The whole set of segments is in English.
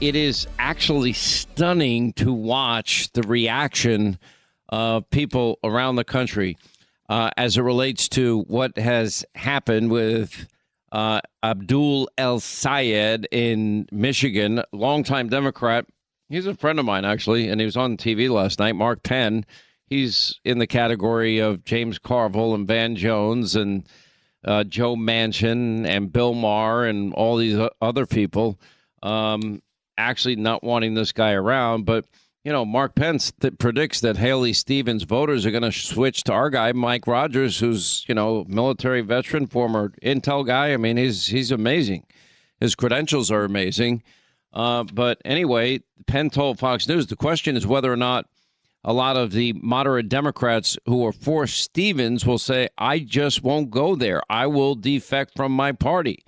It is actually stunning to watch the reaction of people around the country as it relates to what has happened with Abdul El-Sayed in Michigan, longtime Democrat. He's a friend of mine, actually, and he was on TV last night, Mark Penn. He's in the category of James Carville and Van Jones and Joe Manchin and Bill Maher and all these other people actually not wanting this guy around. But, you know, Mark Penn predicts that Haley Stevens voters are going to switch to our guy, Mike Rogers, who's, you know, military veteran, former intel guy. I mean, he's amazing. His credentials are amazing. But anyway, Penn told Fox News the question is whether or not a lot of the moderate Democrats who are for Stevens will say, I just won't go there. I will defect from my party.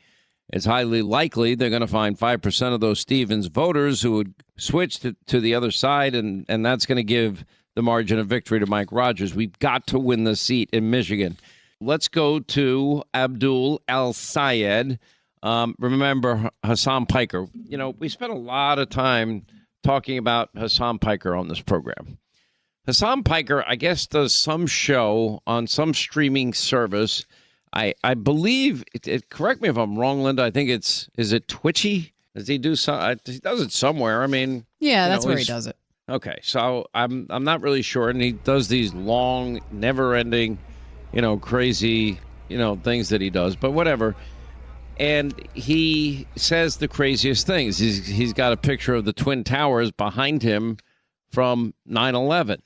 It's highly likely they're going to find 5% of those Stevens voters who would switch to the other side, and that's going to give the margin of victory to Mike Rogers. We've got to win the seat in Michigan. Let's go to Abdul El-Sayed. Remember Hassan Piker. You know, we spent a lot of time talking about Hassan Piker on this program. Hassan Piker, I guess, does some show on some streaming service. I believe, correct me if I'm wrong, Linda, I think is it Twitchy? Does he do some? He does it somewhere. I mean. Yeah, that's where he does it. Okay, so I'm not really sure. And he does these long, never-ending, crazy, things that he does. But whatever. And he says the craziest things. He's got a picture of the Twin Towers behind him from 9/11.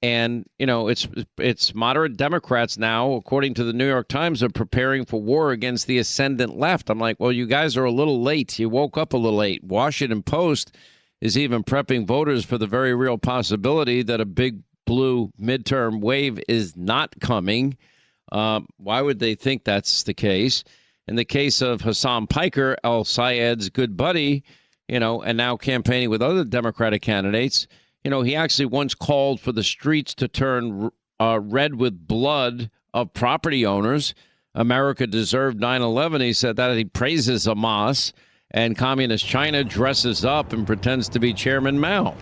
And, it's moderate Democrats now, according to the New York Times, are preparing for war against the ascendant left. I'm like, well, you guys are a little late. You woke up a little late. Washington Post is even prepping voters for the very real possibility that a big blue midterm wave is not coming. Why would they think that's the case? In the case of Hassan Piker, El-Sayed's good buddy, and now campaigning with other Democratic candidates, he actually once called for the streets to turn red with blood of property owners. America deserved 9/11. He said that. He praises Hamas, and communist China dresses up and pretends to be Chairman Mao.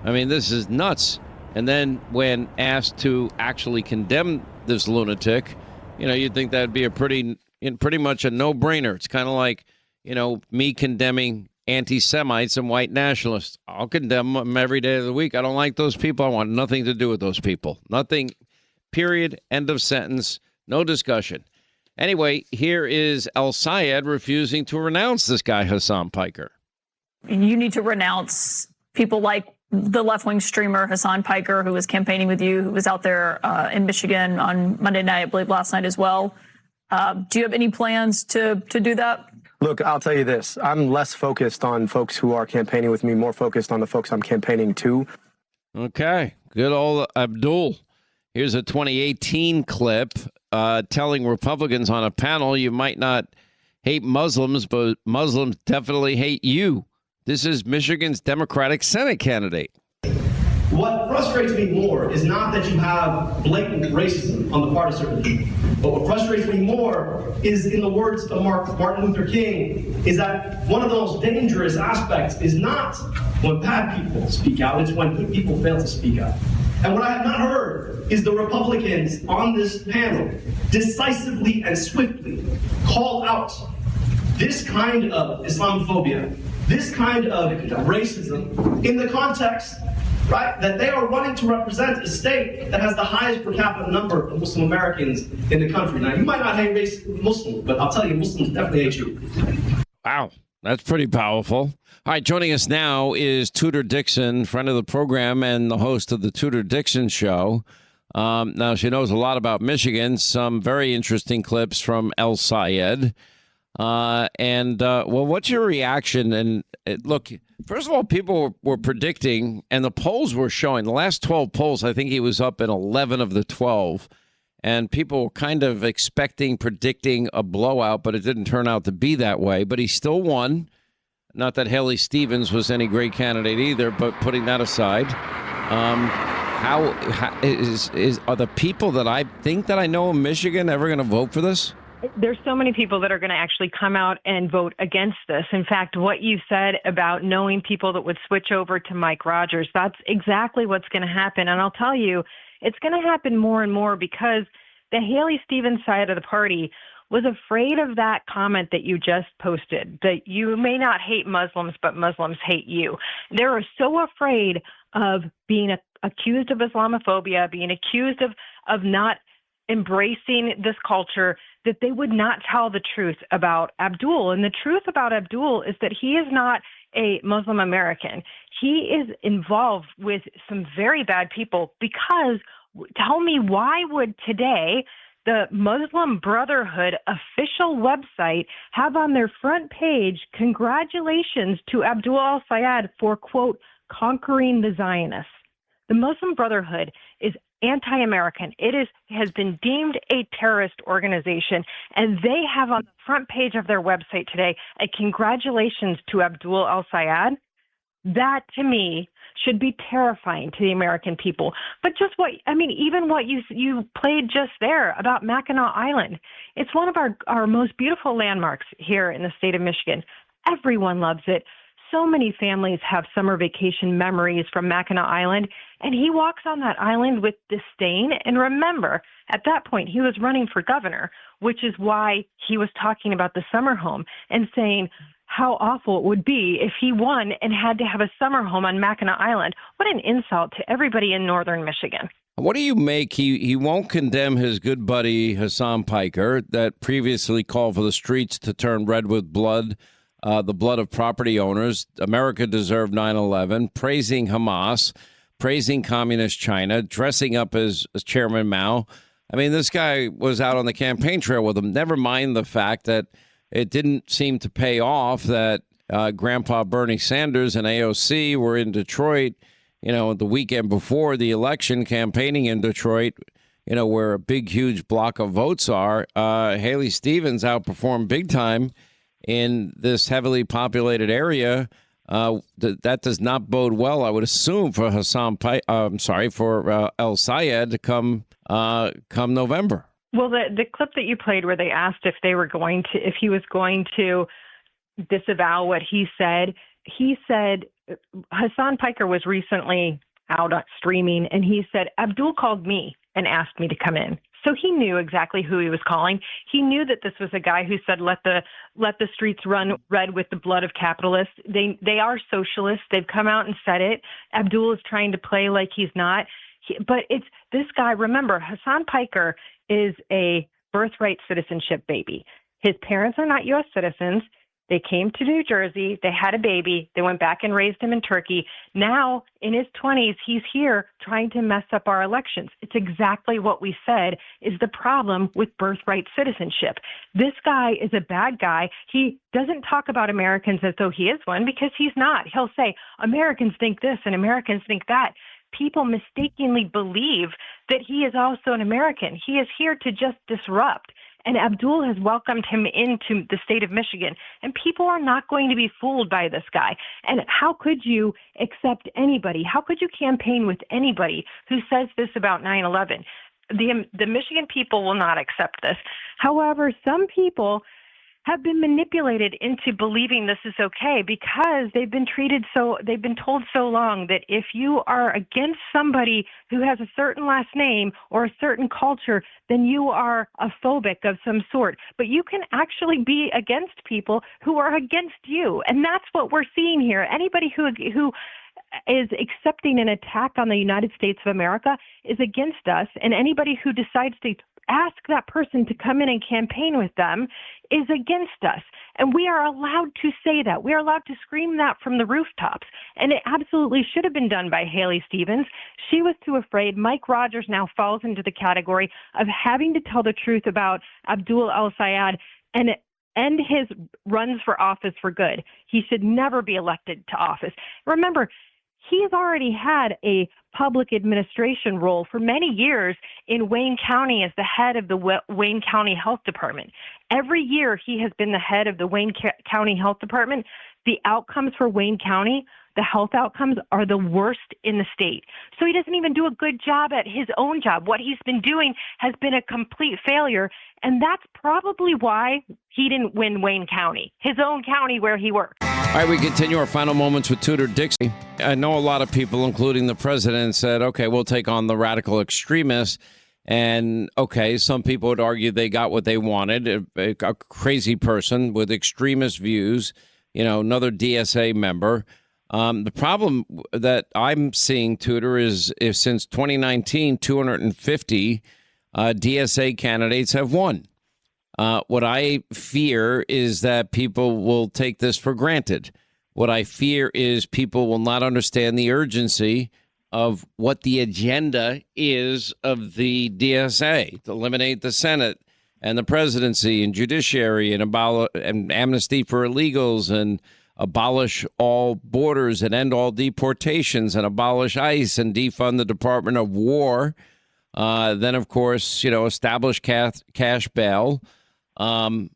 I mean, this is nuts. And then when asked to actually condemn this lunatic, you'd think that'd be pretty much a no-brainer. It's kind of like, me condemning anti-Semites and white nationalists. I'll condemn them every day of the week. I don't like those people. I want nothing to do with those people. Nothing, period, end of sentence, no discussion. Anyway, here is El-Sayed refusing to renounce this guy, Hassan Piker. You need to renounce people like the left-wing streamer Hassan Piker, who was campaigning with you, who was out there in Michigan on Monday night, I believe last night as well. Do you have any plans to do that? Look, I'll tell you this. I'm less focused on folks who are campaigning with me, more focused on the folks I'm campaigning to. Okay. Good old Abdul. Here's a 2018 clip telling Republicans on a panel, you might not hate Muslims, but Muslims definitely hate you. This is Michigan's Democratic Senate candidate. What frustrates me more is not that you have blatant racism on the part of certain people, but what frustrates me more is, in the words of Martin Luther King, is that one of the most dangerous aspects is not when bad people speak out, it's when good people fail to speak out. And what I have not heard is the Republicans on this panel decisively and swiftly call out this kind of Islamophobia, this kind of racism in the context, right, that they are running to represent a state that has the highest per capita number of Muslim Americans in the country. Now, you might not hate Muslims, but I'll tell you, Muslims definitely hate you. Wow, that's pretty powerful. All right, joining us now is Tudor Dixon, friend of the program and the host of the Tudor Dixon Show. Now, she knows a lot about Michigan, some very interesting clips from El-Sayed. Well, what's your reaction? And look, first of all, people were predicting, and the polls were showing, the last 12 polls, I think he was up in 11 of the 12. And people were kind of predicting a blowout, but it didn't turn out to be that way. But he still won. Not that Haley Stevens was any great candidate either, but putting that aside, are the people that I think that I know in Michigan ever going to vote for this? There's so many people that are going to actually come out and vote against this. In fact, what you said about knowing people that would switch over to Mike Rogers, that's exactly what's going to happen. And I'll tell you, it's going to happen more and more because the Haley Stevens side of the party was afraid of that comment that you just posted, that you may not hate Muslims, but Muslims hate you. They are so afraid of being accused of Islamophobia, being accused of not embracing this culture, that they would not tell the truth about Abdul. And the truth about Abdul is that he is not a Muslim American. He is involved with some very bad people because, tell me, why would today the Muslim Brotherhood official website have on their front page, congratulations to Abdul El-Sayed for, quote, conquering the Zionists? The Muslim Brotherhood is anti-American. It has been deemed a terrorist organization, and they have on the front page of their website today a congratulations to Abdul El-Sayed. That, to me, should be terrifying to the American people. But just even what you played just there about Mackinac Island, it's one of our most beautiful landmarks here in the state of Michigan. Everyone loves it. So many families have summer vacation memories from Mackinac Island, and he walks on that island with disdain. And remember, at that point, he was running for governor, which is why he was talking about the summer home and saying how awful it would be if he won and had to have a summer home on Mackinac Island. What an insult to everybody in northern Michigan. What do you make? He won't condemn his good buddy Hassan Piker that previously called for the streets to turn red with blood. The blood of property owners. America deserved 9/11, praising Hamas, praising communist China, dressing up as Chairman Mao. I mean, this guy was out on the campaign trail with him. Never mind the fact that it didn't seem to pay off that Grandpa Bernie Sanders and AOC were in Detroit, the weekend before the election, campaigning in Detroit, where a big, huge block of votes are. Haley Stevens outperformed big time in this heavily populated area. That does not bode well, I would assume, for for El-Sayed to come November. Well, the clip that you played where they asked if he was going to disavow what he said Hassan Piker was recently out streaming, and he said, Abdul called me and asked me to come in. So he knew exactly who he was calling. He knew that this was a guy who said, let the streets run red with the blood of capitalists. They are socialists. They've come out and said it. Abdul is trying to play like he's not. But it's this guy. Remember, Hassan Piker is a birthright citizenship baby. His parents are not U.S. citizens. They came to New Jersey. They had a baby. They went back and raised him in Turkey. Now, in his 20s, he's here trying to mess up our elections. It's exactly what we said is the problem with birthright citizenship. This guy is a bad guy. He doesn't talk about Americans as though he is one, because he's not. He'll say, Americans think this and Americans think that. People mistakenly believe that he is also an American. He is here to just disrupt. And Abdul has welcomed him into the state of Michigan. And people are not going to be fooled by this guy. And how could you accept anybody? How could you campaign with anybody who says this about 9/11? The Michigan people will not accept this. However, some people have been manipulated into believing this is okay because they've been told so long that if you are against somebody who has a certain last name or a certain culture, then you are a phobic of some sort. But you can actually be against people who are against you. And that's what we're seeing here. Anybody who is accepting an attack on the United States of America is against us. And anybody who decides to ask that person to come in and campaign with them is against us. And we are allowed to say that. We are allowed to scream that from the rooftops. And it absolutely should have been done by Haley Stevens. She was too afraid. Mike Rogers now falls into the category of having to tell the truth about Abdul El-Sayed and end his runs for office for good. He should never be elected to office. Remember, he's already had a public administration role for many years in Wayne County as the head of the Wayne County Health Department. Every year he has been the head of the Wayne County Health Department. the outcomes for Wayne County, the health outcomes are the worst in the state. So he doesn't even do a good job at his own job. What he's been doing has been a complete failure. And that's probably why he didn't win Wayne County, his own county where he worked. All right, we continue our final moments with Tudor Dixon. I know a lot of people, including the president, said, okay, we'll take on the radical extremists. And, okay, some people would argue they got what they wanted, a crazy person with extremist views, another DSA member. The problem that I'm seeing, Tudor, is if since 2019, 250 DSA candidates have won. What I fear is that people will take this for granted. What I fear is people will not understand the urgency of what the agenda is of the DSA, to eliminate the Senate and the presidency and judiciary and amnesty for illegals and abolish all borders and end all deportations and abolish ICE and defund the Department of War. Then, of course, establish cash bail and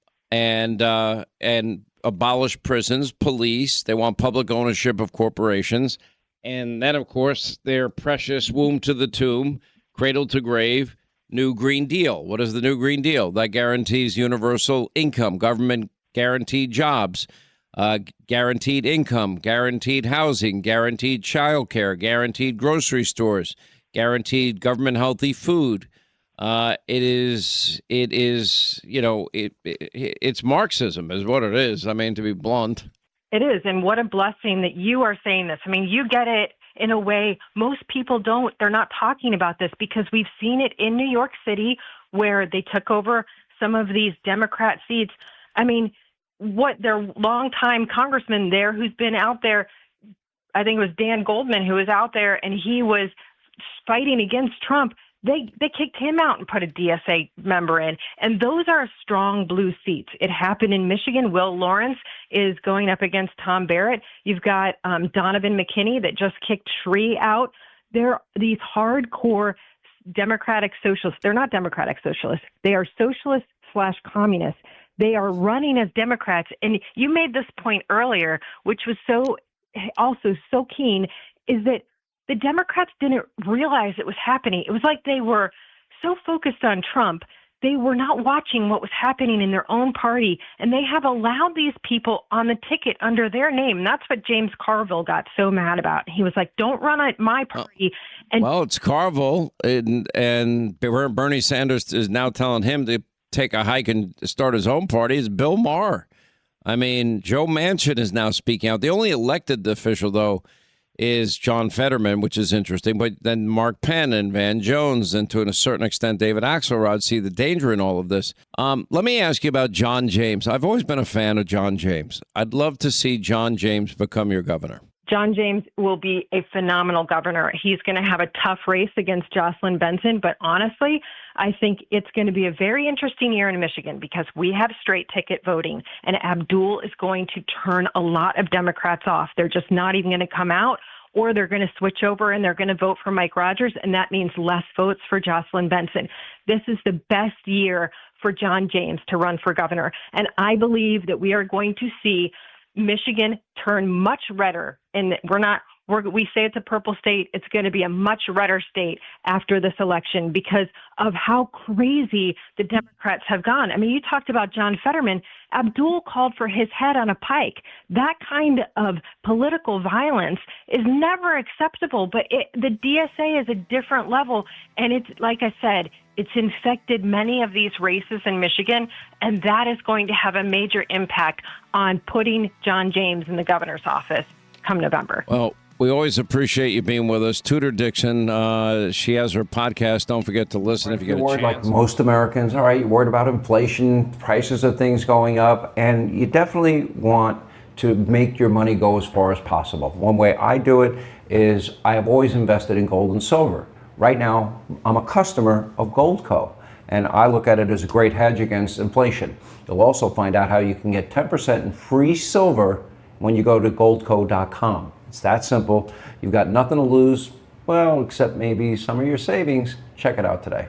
abolish prisons, police. They want public ownership of corporations. And then, of course, their precious womb to the tomb, cradle to grave, New Green Deal. What is the New Green Deal? That guarantees universal income, government guaranteed jobs, guaranteed income, guaranteed housing, guaranteed childcare, guaranteed grocery stores, guaranteed government healthy food. It's Marxism is what it is. I mean, to be blunt. It is. And what a blessing that you are saying this. I mean, you get it in a way most people don't. They're not talking about this because we've seen it in New York City where they took over some of these Democrat seats. I mean, what their longtime congressman there who's been out there, I think it was Dan Goldman who was out there and he was fighting against Trump. They kicked him out and put a DSA member in. And those are strong blue seats. It happened in Michigan. Will Lawrence is going up against Tom Barrett. You've got Donovan McKinney that just kicked Shree out. They're these hardcore Democratic Socialists. They're not Democratic Socialists. They are socialists/communists. They are running as Democrats. And you made this point earlier, which was also so keen, is that the Democrats didn't realize it was happening. It was like they were so focused on Trump, they were not watching what was happening in their own party. And they have allowed these people on the ticket under their name. And that's what James Carville got so mad about. He was like, don't run at my party. Well, it's Carville. And Bernie Sanders is now telling him to take a hike and start his own party. It's Bill Maher. I mean, Joe Manchin is now speaking out. The only elected official, though, is John Fetterman, which is interesting. But then Mark Penn and Van Jones and to a certain extent David Axelrod see the danger in all of this. Let me ask you about John James. I've always been a fan of John James. I'd love to see John James become your governor. John James will be a phenomenal governor. He's going to have a tough race against Jocelyn Benson. But honestly, I think it's going to be a very interesting year in Michigan because we have straight ticket voting and Abdul is going to turn a lot of Democrats off. They're just not even going to come out or they're going to switch over and they're going to vote for Mike Rogers. And that means less votes for Jocelyn Benson. This is the best year for John James to run for governor. And I believe that we are going to see Michigan turn much redder. And we say it's a purple state. It's going to be a much redder state after this election because of how crazy the Democrats have gone. I mean, you talked about John Fetterman. Abdul called for his head on a pike. That kind of political violence is never acceptable, but the DSA is a different level. And it's, like I said, it's infected many of these races in Michigan, and that is going to have a major impact on putting John James in the governor's office come November. Well, we always appreciate you being with us. Tudor Dixon, she has her podcast. Don't forget to listen if you get a chance. Like most Americans, all right, you're worried about inflation, prices of things going up, and you definitely want to make your money go as far as possible. One way I do it is I have always invested in gold and silver. Right now, I'm a customer of Goldco, and I look at it as a great hedge against inflation. You'll also find out how you can get 10% in free silver when you go to goldco.com. It's that simple. You've got nothing to lose, well, except maybe some of your savings. Check it out today.